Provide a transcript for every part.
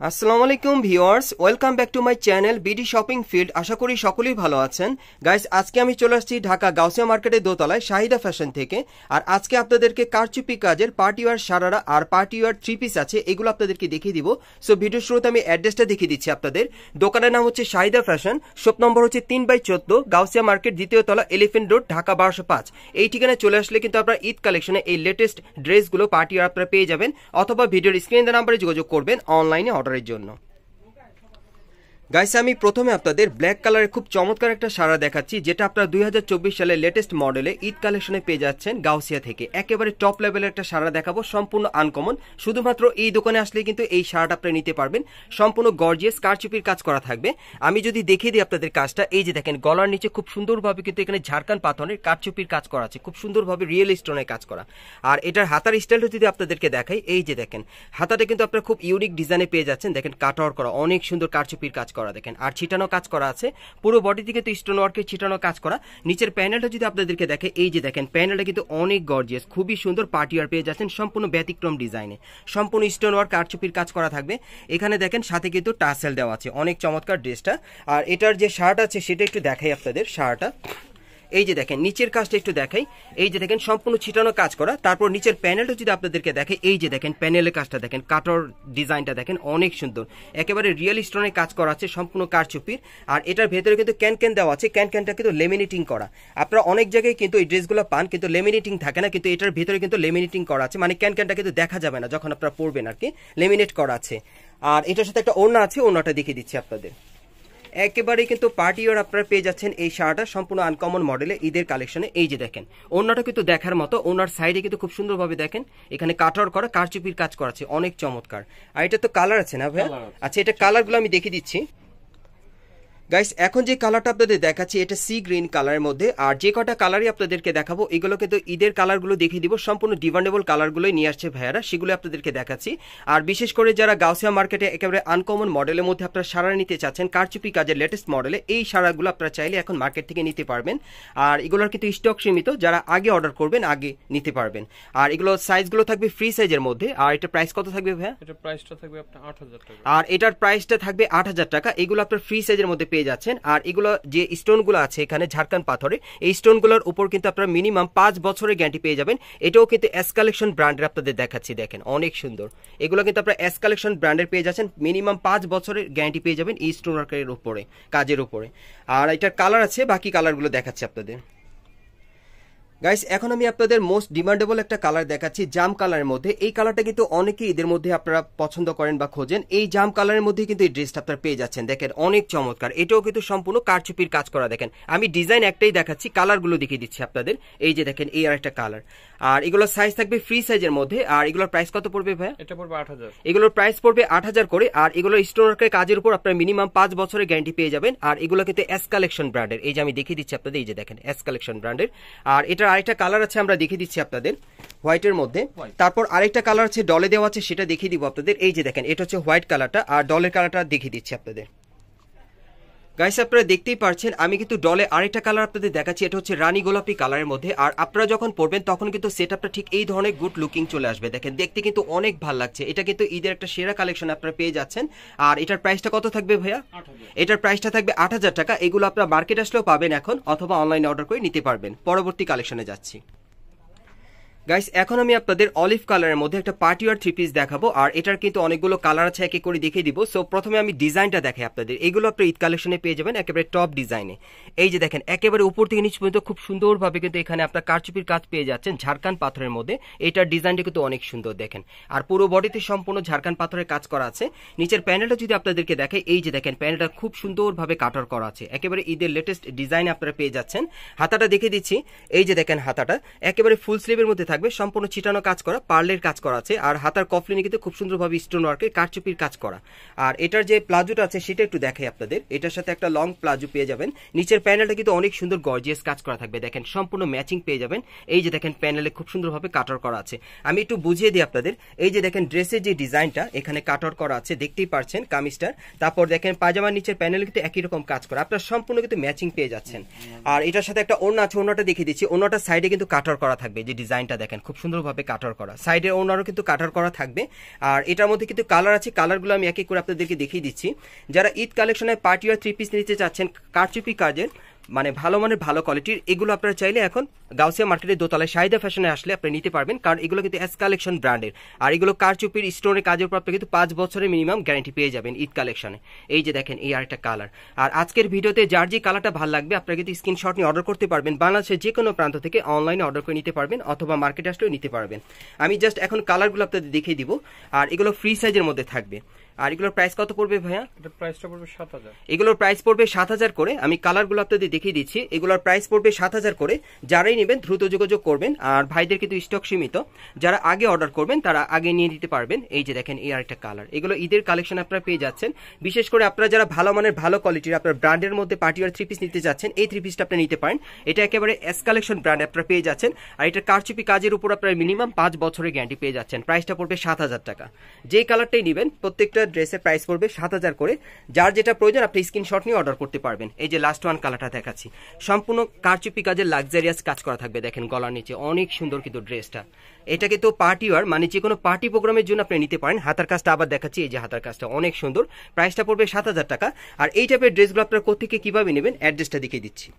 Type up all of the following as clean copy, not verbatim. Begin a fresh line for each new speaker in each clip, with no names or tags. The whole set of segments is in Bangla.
আসসালামু আলাইকুম viewers, welcome back to my channel BD shopping field. আশা করি সকলেই ভালো আছেন। গাইস, আজকে আমি চলে আসছি ঢাকা গাউসিয়া মার্কেটের দোতলায় শাহিদা ফ্যাশন থেকে। আর আজকে আপনাদেরকে কারচুপি কাজের পার্টি ওয়্যার সারারা আর পার্টি ওয়্যার থ্রি পিস আছে, এগুলো আপনাদেরকে দেখিয়ে দিব। সো ভিডিও শুরুতে আমি অ্যাড্রেসটা দেখিয়ে দিচ্ছি আপনাদের। দোকানের নাম হচ্ছে শাহিদা ফ্যাশন, শপ নম্বর হচ্ছে 3/14, গাউসিয়া মার্কেট, দ্বিতীয় তলা, এলিফেন্ট রোড, ঢাকা 1205। এই ঠিকানায় চলে আসলে কিন্তু আপনারা ঈদ কালেকশনে এই লেটেস্ট ড্রেসগুলো পার্টি ওয়্যার আপনারা পেয়ে যাবেন, অথবা ভিডিওর স্ক্রিনে দেওয়া নাম্বারে যোগাযোগ করবেন অনলাইনে অর্ডারের জন্য। গাইস, আমি প্রথমে আপনাদের ব্ল্যাক কালারের খুব চমৎকার একটা সারা দেখাচ্ছি, যেটা আপনারা 2024 সালের লেটেস্ট মডেলে ঈদ কালেকশনে পেয়ে যাচ্ছেন গাউসিয়া থেকে। একেবারে টপ লেভেলের একটা সারা দেখাবো, সম্পূর্ণ আনকমন। শুধুমাত্র এই দোকানে আসলে কিন্তু এই সারাটা আপনি নিতে পারবেন। সম্পূর্ণ গর্জিয়াস কারচুপির কাজ করা থাকবে। আমি যদি দেখিয়ে দিই আপনাদের কাজটা, এই যে দেখেন গলার নিচে খুব সুন্দরভাবে কিন্তু এখানে ঝাড়খান পাথরের কারচুপির কাজ করা আছে, খুব সুন্দরভাবে রিয়েল স্টোনের কাজ করা। আর এটার হাতার স্টাইলটা যদি আপনাদেরকে দেখাই, এই যে দেখেন হাতাটা কিন্তু আপনারা খুব ইউনিক ডিজাইনে পেয়ে যাচ্ছেন। দেখেন কাটওয়ার্ক করা, অনেক সুন্দর কারচুপির কাজ করা দেখেন। আর ছিটানো কাজ করা আছে, পুরো বডি থেকে তো স্টোন ওয়ার্কের ছিটানো কাজ করা। নিচের প্যানেলটা যদি আপনাদেরকে দেখে, এই যে দেখেন প্যানেলটা কিন্তু অনেক গর্জিয়াস, খুবই সুন্দর পার্টি ওয়্যার পেয়ে যাচ্ছেন সম্পূর্ণ ব্যতিক্রম ডিজাইনে। সম্পূর্ণ স্টোন ওয়ার্ক কারচুপির কাজ করা থাকবে। এখানে দেখেন সাথে কিন্তু টাসেল দেওয়া আছে, অনেক চমৎকার ড্রেসটা। আর এটার যে শার্ট আছে সেটা একটু দেখাই আপনাদের। শার্টটা এই যে দেখেন নিচের কাজটা একটু দেখাই, এই যে দেখেন সম্পূর্ণ ছিটানো কাজ করা। তারপর নিচের প্যানেলটা যদি আপনাদেরকে দেখে, এই যে দেখেন প্যানেলের কাজটা দেখেন, কাটর ডিজাইনটা দেখেন অনেক সুন্দর, একেবারে রিয়েল স্টোনের কাজ করা আছে সম্পূর্ণ কারচুপির। আর এটার ভেতরে কিন্তু ক্যান দেওয়া আছে, ক্যানটা কিন্তু লেমিনেটিং করা। আপনারা অনেক জায়গায় কিন্তু এই ড্রেসগুলো পান কিন্তু লেমিনেটিং থাকে না, কিন্তু এটার ভেতরে কিন্তু লেমিনেটিং করা আছে, মানে ক্যানটা কিন্তু দেখা যাবে না যখন আপনারা পরবেন আর কি, লেমিনেট করা আছে। আর এটার সাথে একটা ওড়না আছে, ওড়নাটা দেখিয়ে দিচ্ছি আপনাদের। একেবারে কিন্তু পার্টি ওয়্যার আপনারা পেয়ে যাচ্ছেন এই শার্টটা সম্পূর্ণ আনকমন মডেলে ঈদের কালেকশনে। এই যে দেখেন ওড়নাটা কিন্তু দেখার মতো, ওড়নার সাইডে কিন্তু খুব সুন্দরভাবে দেখেন এখানে কাটওয়ার্ক করা কারচুপির কাজ করা আছে, অনেক চমৎকার। আর এটা তো কালার আছে না ভাই? আচ্ছা, এটা কালারগুলো আমি দেখিয়ে দিচ্ছি। গাইস, এখন যে কালারটা আপনাদের দেখাচ্ছি এটা সি গ্রিন কালারের মধ্যে। আর যে কটা কালারই আপনাদেরকে দেখাবো এগুলো কিন্তু ঈদের কালারগুলো দেখিয়ে দিব, সম্পূর্ণ ডিমান্ডেবল কালারগুলোই নিয়ে আসছে ভাইয়ারা, সেগুলো আপনাদেরকে দেখাচ্ছি। আর বিশেষ করে যারা গাউসিয়া মার্কেটে একেবারে আনকমন মডেলের মধ্যে আপনারা সারা নিতে চাচ্ছেন কারচুপি কাজের লেটেস্ট মডেলে, এই সারাগুলো আপনারা চাইলে এখন মার্কেট থেকে নিতে পারবেন। আর এগুলোর কিন্তু স্টক সীমিত, যারা আগে অর্ডার করবেন আগে নিতে পারবেন। আর এগুলো সাইজগুলো থাকবে ফ্রি সাইজের মধ্যে। আর এটা প্রাইস কত থাকবে ভাইয়া?
এটা প্রাইসটা থাকবে আপনার 8000 টাকা।
আর এটার প্রাইসটা থাকবে 8000 টাকা। এগুলো আপনার ফ্রি সাইজের মধ্যে পেয়ে যাচ্ছেন। আর এগুলো যে স্টোনগুলো আছে এখানে ঝাড়খান পাথরে, এই স্টোনগুলোর উপর কিন্তু আপনারা মিনিমাম 5 বছরের গ্যারান্টি পেয়ে যাবেন। এটাও কিন্তু এস কালেকশন ব্র্যান্ডের আপনাদের দেখাচ্ছি, দেখেন অনেক সুন্দর। এগুলো কিন্তু আপনারা এস কালেকশন ব্র্যান্ডের পেয়ে যাচ্ছেন, মিনিমাম 5 বছরের গ্যারান্টি পেয়ে যাবেন এই স্টোন ওয়ার্কের উপরে, কাজের উপরে। আর এটার কালার আছে, বাকি কালারগুলো দেখাচ্ছি আপনাদের। গাইস, এখন আমি আপনাদের মোস্ট ডিমান্ডেবল একটা কালার দেখাচ্ছি জাম কালারের মধ্যে। এই কালারটা কিন্তু অনেকেই এদের মধ্যে আপনারা পছন্দ করেন বা খোঁজেন। এই জাম কালারের মধ্যে কিন্তু এই ড্রেসটা আপনারা পেয়ে যাচ্ছেন, দেখেন অনেক চমৎকার। এটাও কিন্তু সম্পূর্ণ কারচুপির কাজ করা। দেখেন আমি ডিজাইন একটাই দেখাচ্ছি, কালারগুলো দেখিয়ে দিচ্ছি আপনাদের। এই যে দেখেন এই আর একটা কালার। আর এগুলোর সাইজ থাকবে ফ্রি সাইজের মধ্যে। আর এগুলোর প্রাইস কত পড়বে ভাই?
এটা পড়বে 8000।
এগুলোর প্রাইস পড়বে 8000 করে। আর এগুলোর স্টোন ওয়ার্কের কাজের উপর আপনারা মিনিমাম 5 বছরের গ্যারান্টি পেয়ে যাবেন। আর এগুলো কিন্তু এস কালেকশন ব্র্যান্ডের, এই যে আমি দেখিয়ে দিচ্ছি আপনাদের, এই যে দেখেন এস কালেকশন ব্র্যান্ডের। আর এটার আরেকটা কালার আছে, আমরা দেখিয়ে দিচ্ছি আপনাদের হোয়াইটের মধ্যে। তারপর আরেকটা কালার আছে ডলে দেওয়া আছে, সেটা দেখিয়ে দিব আপনাদের। এই যে দেখেন এটা হচ্ছে হোয়াইট কালারটা, আর ডলের কালারটা দেখিয়ে দিচ্ছি আপনাদের। গাইস, আপনারা দেখতেই পারছেন আমি কিন্তু ডলে আরেকটা কালার আপনাদের দেখাচ্ছি, এটা হচ্ছে রানী গোলাপি কালারের মধ্যে। আর আপনারা যখন পরবেন তখন কিন্তু সেটআপটা ঠিক এই ধরনের গুড লুকিং চলে আসবে, দেখেন দেখতে কিন্তু অনেক ভালো লাগছে। এটা কিন্তু ঈদের একটা সেরা কালেকশন আপনারা পেয়ে যাচ্ছেন। আর এটার প্রাইসটা কত থাকবে ভাইয়া?
8000।
এটার প্রাইসটা থাকবে 8000 টাকা। এগুলো আপনারা মার্কেট আসলেও পাবেন এখন, অথবা অনলাইনে অর্ডার করে নিতে পারবেন। পরবর্তী কালেকশনে যাচ্ছি। গাইস, এখন আমি আপনাদের অলিভ কালারের মধ্যে একটা পার্টি ওয়্যার থ্রি পিস দেখাবো। আর এটার কিন্তু অনেকগুলো কালার আছে, এক এক করে দেখিয়ে দিব। সো প্রথমে আমি ডিজাইনটা দেখাই আপনাদের। এগুলো আপনি ঈদ কালেকশনে পেয়ে যাবেন একেবারে টপ ডিজাইনে। এই যে দেখেন একেবারে উপর থেকে নিচ পর্যন্ত খুব সুন্দরভাবে কিন্তু এখানে আপনার কারচুপির কাজ পেয়ে যাচ্ছেন ঝাড়খান পাথরের মধ্যে। এটার ডিজাইনটা কিন্তু অনেক সুন্দর দেখেন। আর পুরো বডিতে সম্পূর্ণ ঝাড়খান পাথরের কাজ করা আছে। নিচের প্যানেলটা যদি আপনাদেরকে দেখাই, এই যে দেখেন প্যানেলটা খুব সুন্দরভাবে কাটার করা আছে, একেবারে ঈদের লেটেস্ট ডিজাইনে আপনারা পেয়ে যাচ্ছেন। হাতাটা দেখিয়ে দিচ্ছি, এই যে দেখেন হাতাটা একেবারে ফুল স্লিভের মধ্যে থাকবে, সম্পূর্ণ ছিটানো কাজ করা, পার্লের কাজ করা আছে। আর হাতার কফলিনে কিন্তু খুব সুন্দরভাবে স্টোন ওয়ার্কের কারচুপির কাজ করা। আর এটার যে প্লাজোটা আছে সেটা একটু দেখাই আপনাদের। এটার সাথে একটা লং প্লাজো পেয়ে যাবেন। নিচের প্যানেলটা কিন্তু অনেক সুন্দর গর্জিয়াস কাজ করা থাকবে, দেখেন সম্পূর্ণ ম্যাচিং পেয়ে যাবেন। এই যে দেখেন প্যানেলে খুব সুন্দরভাবে কাটার করা আছে। আমি একটু বুঝিয়ে দিই আপনাদের। এই যে দেখেন ড্রেসের যে ডিজাইনটা এখানে কাটার করা আছে, দেখতেই পারছেন কামিজটার। তারপর দেখেন পায়জামার নিচের প্যানেলে কিন্তু একই রকম কাজ করা, আপনার সম্পূর্ণ কিন্তু ম্যাচিং পেয়ে যাচ্ছেন। আর এটার সাথে একটা ওড়না আছে, ওড়নাটা দেখিয়ে দিচ্ছি। ওড়নাটার সাইডে কিন্তু কাটার করা থাকবে, যে ডিজাইনটা দেখেন খুব সুন্দরভাবে কাটার করা, সাইডের ওনারও কিন্তু কাটার করা থাকবে। আর এটার মধ্যে কিন্তু কালার আছে, কালারগুলো আমি এক এক করে আপনাদেরকে দেখিয়ে দিচ্ছি। যারা ঈদ কালেকশনে পার্টি আর 3 পিস নিতে চাচ্ছেন কারচুপি কাজের, মানে ভালো মানের ভালো কোয়ালিটির, এগুলো আপনারা চাইলে এখন গাউসিয়া মার্কেটের দোতলায় শাহিদা ফ্যাশনে আসলে আপনি নিতে পারবেন, কারণ এগুলো কিন্তু এস কালেকশন ব্র্যান্ডের। আর এগুলো কারচুপির স্টোনের কাজের উপর আপনি কিন্তু 5 বছরের মিনিমাম গ্যারান্টি পেয়ে যাবেন ঈদ কালেকশনে। এই যে দেখেন এই আরেকটা কালার। আর আজকের ভিডিওতে যার যে কালারটা ভালো লাগবে আপনারা কিন্তু স্ক্রিনশট নিয়ে অর্ডার করতে পারবেন, বাংলাদেশের যে কোনো প্রান্ত থেকে অনলাইনে অর্ডার করে নিতে পারবেন অথবা মার্কেটে আসলেও নিতে পারবেন। আমি জাস্ট এখন কালারগুলো আপনাদের দেখিয়ে দিব। আর এগুলো ফ্রি সাইজের মধ্যে থাকবে। আর এগুলোর প্রাইস কত পড়বে ভাইয়া?
এটা প্রাইসটা পড়বে 7000।
এগুলোর প্রাইস পড়বে 7000 করে। আমি কালারগুলো আপনাদের দেখিয়ে দিচ্ছি। এগুলোর প্রাইস পড়বে 7000 করে। যারাই নেবেন দ্রুত যোগাযোগ করবেন। আর ভাইদের কিন্তু স্টক সীমিত, যারা আগে অর্ডার করবেন তারা আগে নিয়ে দিতে পারবেন। এই যে দেখেন এই আরেকটা কালার, এগুলো ঈদের কালেকশন আপনারা পেয়ে যাচ্ছেন। বিশেষ করে আপনারা যারা ভালো মানের ভালো কোয়ালিটির আপনার ব্র্যান্ডের মধ্যে পার্টি আর 3 পিস নিতে যাচ্ছেন, এই 3 পিসটা আপনি নিতে পারেন। এটা একেবারে এস কালেকশন ব্র্যান্ড আপনারা পেয়ে যাচ্ছেন। আর এটা কারচুপি কাজের উপর আপনারা মিনিমাম 5 বছরের গ্যারান্টি পেয়ে যাচ্ছেন। প্রাইসটা পড়বে 7000 টাকা। যেই কালারটাই নেবেন প্রত্যেকটা ড্রেসের প্রাইস পড়বে 7000 করে। যার যেটা প্রয়োজন আপনি স্ক্রিনশট নিয়ে অর্ডার করতে পারবেন। এই যে লাস্ট ওয়ান কালারটা দেখাচ্ছি, সম্পূর্ণ কারচুপি কাজের লাক্সারিয়াস কাজ করা থাকবে। দেখেন গলার নিচে অনেক সুন্দর কিন্তু ড্রেসটা। এটা কিন্তু পার্টি ওয়্যার, মানে যে কোনো পার্টি প্রোগ্রামের জন্য আপনি নিতে পারেন। হাতার কাজটা আবার দেখাচ্ছি, এই যে হাতার কাজটা অনেক সুন্দর। প্রাইসটা পড়বে 7000 টাকা। আর এই টাইপের ড্রেসগুলো আপনারা কোত্থেকে কিভাবে নেবেন অ্যাড্রেসটা দেখিয়ে দিচ্ছি।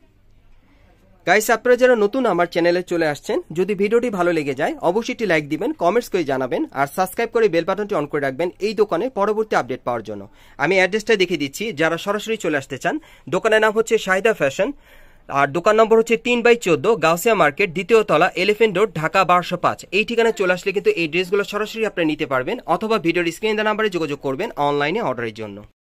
গাইস, আপনারা যারা নতুন আমার চ্যানেলে চলে আসছেন, যদি ভিডিওটি ভালো লেগে যায় অবশ্যই একটি লাইক দিবেন, কমেন্টস করে জানাবেন আর সাবস্ক্রাইব করে বেল বাটনটি অন করে রাখবেন এই দোকানে পরবর্তী আপডেট পাওয়ার জন্য। আমি অ্যাড্রেসটা দেখিয়ে দিচ্ছি। যারা সরাসরি চলে আসতে চান, দোকানের নাম হচ্ছে শাহিদা ফ্যাশন। আর দোকান নম্বর হচ্ছে 3/14 গাউসিয়া মার্কেট, দ্বিতীয় তলা, এলিফেন্ট রোড, ঢাকা 1205। এই ঠিকানায় চলে আসলে কিন্তু এই ড্রেসগুলো সরাসরি আপনি নিতে পারবেন অথবা ভিডিওর স্ক্রিনে দেওয়া নাম্বারে যোগাযোগ করবেন অনলাইনে অর্ডারের জন্য।